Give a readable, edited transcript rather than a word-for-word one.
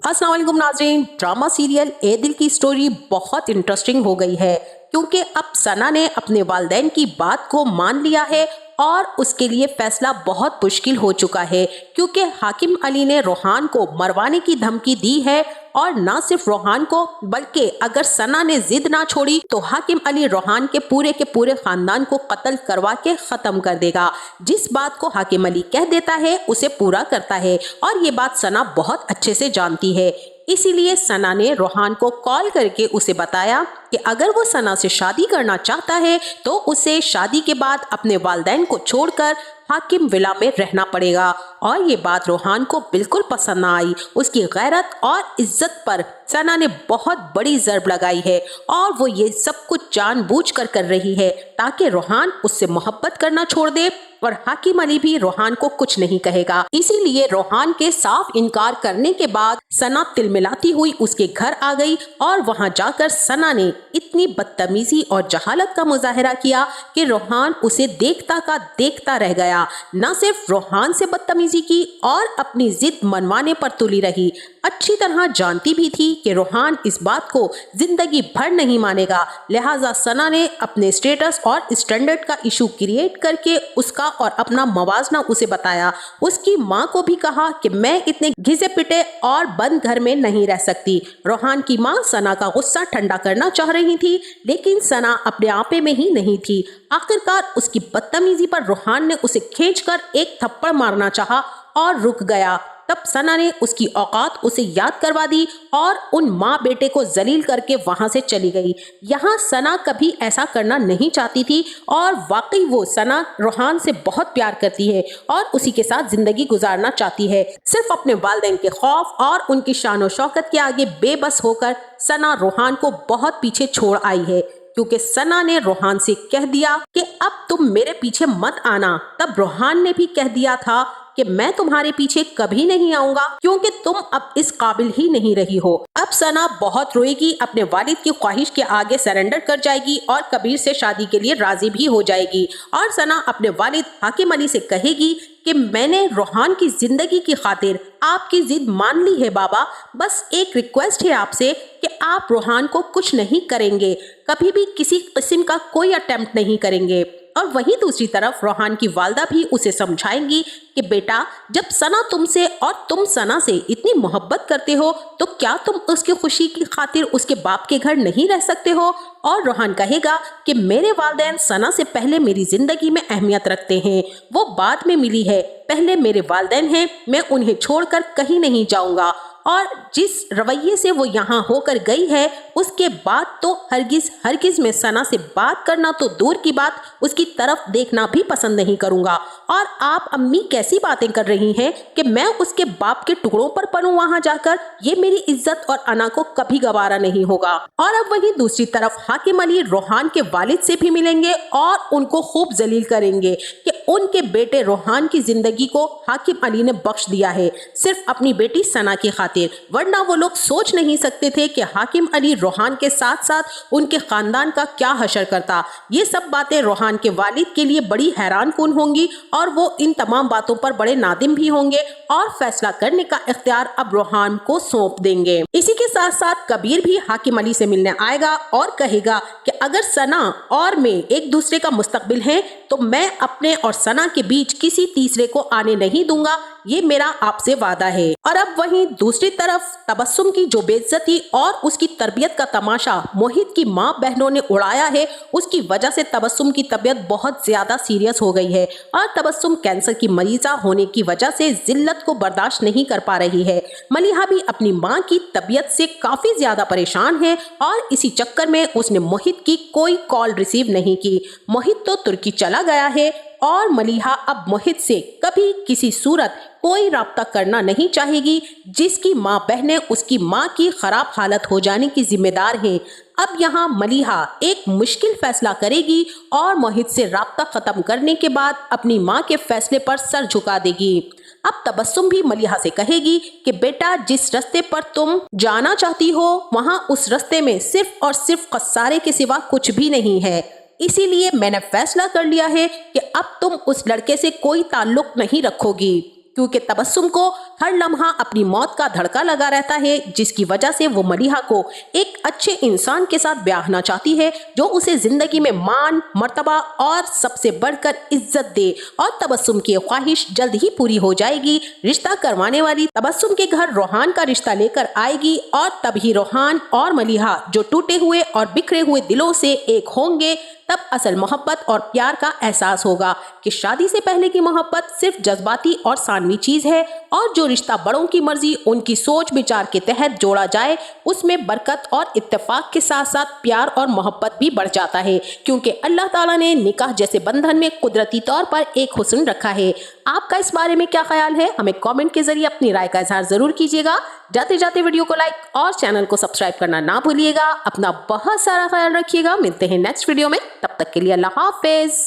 अस्सलाम वालेकुम नाज़रीन, ड्रामा सीरियल ए दिल की स्टोरी बहुत इंटरेस्टिंग हो गई है क्योंकि अब सना ने अपने वालिदैन की बात को मान लिया है और उसके लिए फैसला बहुत मुश्किल हो चुका है क्योंकि हाकिम अली ने रोहान को मरवाने की धमकी दी है। और ना सिर्फ रोहान को बल्कि अगर सना ने जिद ना छोड़ी तो हाकिम अली रोहान के पूरे खानदान को कत्ल करवा के खत्म कर देगा। जिस बात को हाकिम अली कह देता है उसे पूरा करता है और ये बात सना बहुत अच्छे से जानती है। इसीलिए सना ने रोहान को कॉल करके उसे बताया कि अगर वो सना से शादी करना चाहता है तो उसे शादी के बाद अपने वालिदैन को छोड़कर हाकिम विला में रहना पड़ेगा। और ये बात रोहान को बिल्कुल पसंद ना आई। उसकी गैरत और इज्जत पर सना ने बहुत बड़ी ज़र्ब लगाई है और वो ये सब कुछ जानबूझकर कर रही है ताकि रोहान उससे मोहब्बत करना छोड़ दे और हाकिम अली भी रोहान को कुछ नहीं कहेगा। इसीलिए रोहान के साफ इनकार करने के बाद सना तिलमिलाती हुई उसके घर आ गई और वहां जाकर सना ने इतनी बदतमीजी और जहालत का मुजाहरा किया कि रोहान उसे देखता का देखता रह गया। न सिर्फ रोहान से बदतमीजी की और अपनी जिद मनवाने पर तुली रही, अच्छी तरह जानती भी थी कि रोहान इस बात को जिंदगी भर नहीं मानेगा। लिहाजा सना ने अपने स्टेटस और स्टैंडर्ड का इशू क्रिएट करके उसका और अपना मवाजना उसे बताया। उसकी माँ को भी कहा कि मैं इतने घिसे पिटे और बंद घर में नहीं रह सकती। रोहान की माँ सना का गुस्सा ठंडा करना चाह रही थी लेकिन सना अपने आपे में ही नहीं थी। आखिरकार उसकी बदतमीजी पर रोहान ने उसे खींचकर एक थप्पड़ मारना चाहा और रुक गया। तब सना ने उसकी औकात उसे याद करवा दी और उन माँ बेटे को जलील करके वहां से चली गई। यहाँ सना कभी ऐसा करना नहीं चाहती थी और वाकई वो सना रोहान से बहुत प्यार करती है और उसी के साथ जिंदगी गुजारना चाहती है। सिर्फ अपने वालिदैन के खौफ और उनकी शान शौकत के आगे बेबस होकर सना रोहान को बहुत पीछे छोड़ आई है क्योंकि सना ने रोहान से कह दिया कि अब तुम मेरे पीछे मत आना। तब रोहान ने भी कह दिया था कि मैं तुम्हारे पीछे कभी नहीं आऊंगा क्योंकि तुम अब इस काबिल ही नहीं रही हो। अब सना बहुत रोएगी, अपने वालिद की ख्वाहिश के आगे सरेंडर कर जाएगी और कबीर से शादी के लिए राजी भी हो जाएगी। और सना अपने वालिद हाकिम अली से कहेगी कि मैंने रोहान की जिंदगी की खातिर आपकी जिद मान ली है बाबा, बस एक रिक्वेस्ट है आपसे कि आप रोहान को कुछ नहीं करेंगे, कभी भी किसी किस्म का कोई अटेम्प्ट नहीं करेंगे। और वहीं दूसरी तरफ रोहान की वालदा भी उसे समझाएंगी कि बेटा जब सना तुमसे और तुम सना से इतनी मोहब्बत करते हो तो क्या तुम उसकी खुशी की खातिर उसके बाप के घर नहीं रह सकते हो। और रोहान कहेगा कि मेरे वालिदैन सना से पहले मेरी जिंदगी में अहमियत रखते हैं, वो बाद में मिली है, पहले मेरे वालिदैन हैं, मैं उन्हें छोड़कर कहीं नहीं जाऊंगा। और जिस रवैये से वो यहाँ होकर गई है उसके बाद तो हरगिज मैं सना से बात करना तो दूर की बात उसकी तरफ देखना भी पसंद नहीं करूँगा। और आप अम्मी कैसी बातें कर रही हैं कि मैं उसके बाप के टुकड़ों पर पड़ूं वहाँ जाकर, ये मेरी इज्जत और अना को कभी गवारा नहीं होगा। और अब वहीं दूसरी तरफ हाकिम अली रोहान के वालिद से भी मिलेंगे और उनको खूब जलील करेंगे कि उनके बेटे रोहान की जिंदगी को हाकिम अली ने बख्श दिया है सिर्फ अपनी बेटी सना की खातिर, वरना वो लोग सोच नहीं सकते थे कि हाकिम अली रोहान के साथ साथ उनके खानदान का क्या हशर करता। ये सब बातें रोहान के वालिद के लिए बड़ी हैरान कुन होंगी और वो इन तमाम बातों पर बड़े नादिम भी होंगे और फैसला करने का इख्तियार अब रोहान को सौंप देंगे। इसी के साथ साथ कबीर भी हाकिम अली से मिलने आएगा और कहेगा कि अगर सना और मैं एक दूसरे का मुस्तकबिल हैं तो मैं अपने और सना के बीच किसी तीसरे को आने नहीं दूंगा, ये मेरा आपसे वादा है। और अब वहीं दूसरी तरफ तबस्सुम की जो बेइज्जती और उसकी तरबियत का तमाशा मोहित की माँ बहनों ने उड़ाया है, उसकी वजह से तबस्सुम की तबीयत बहुत ज्यादा सीरियस हो गई है और तबस्सुम कैंसर की मरीजा होने की वजह से जिल्लत को बर्दाश्त नहीं कर पा रही है। मलिहा भी अपनी माँ की तबीयत से काफी ज्यादा परेशान है और इसी चक्कर में उसने मोहित की कोई कॉल रिसीव नहीं की। मोहित तो तुर्की चला गया है और मलिहा अब मोहित से कभी किसी सूरत कोई राब्ता करना नहीं चाहेगी जिसकी माँ बहनें उसकी माँ की खराब हालत हो जाने की जिम्मेदार हैं। अब यहाँ मलिहा एक मुश्किल फैसला करेगी और मोहित से राब्ता खत्म करने के बाद अपनी माँ के फैसले पर सर झुका देगी। अब तबस्सुम भी मलिहा से कहेगी कि बेटा जिस रास्ते पर तुम जाना चाहती हो वहाँ उस रास्ते में सिर्फ और सिर्फ खसारे के सिवा कुछ भी नहीं है, इसीलिए मैंने फैसला कर लिया है कि अब तुम उस लड़के से कोई ताल्लुक नहीं रखोगी। क्योंकि तबस्सुम को हर लम्हा अपनी मौत का धड़का लगा रहता है, जिसकी वजह से वो मलिहा को एक अच्छे इंसान के साथ ब्याहना चाहती है जो उसे जिंदगी में मान, मर्तबा और सबसे बढ़कर इज्जत दे। और तबस्सुम की ख्वाहिश जल्द ही पूरी हो जाएगी। रिश्ता करवाने वाली तबस्सुम के घर रोहान का रिश्ता लेकर आएगी और तभी रोहान और मलिहा जो टूटे हुए और बिखरे हुए दिलों से एक होंगे। तब असल मोहब्बत और प्यार का एहसास होगा कि शादी से पहले की मोहब्बत सिर्फ जज्बाती और सानवी चीज है, और जो रिश्ता बड़ों की मर्जी, उनकी सोच विचार के तहत जोड़ा जाए, उसमें बरकत और इत्तेफाक के साथ साथ प्यार और मोहब्बत भी बढ़ जाता है, क्योंकि अल्लाह ताला ने निकाह जैसे बंधन में कुदरती तौर पर एक हुस्न रखा है। आपका इस बारे में क्या ख्याल है? हमें कमेंट के जरिए अपनी राय का इजहार जरूर कीजिएगा। जाते जाते वीडियो को लाइक और चैनल को सब्सक्राइब करना ना भूलिएगा। अपना बहुत सारा ख्याल रखिएगा। मिलते हैं नेक्स्ट वीडियो में, तब तक के लिए अल्लाह हाफिज।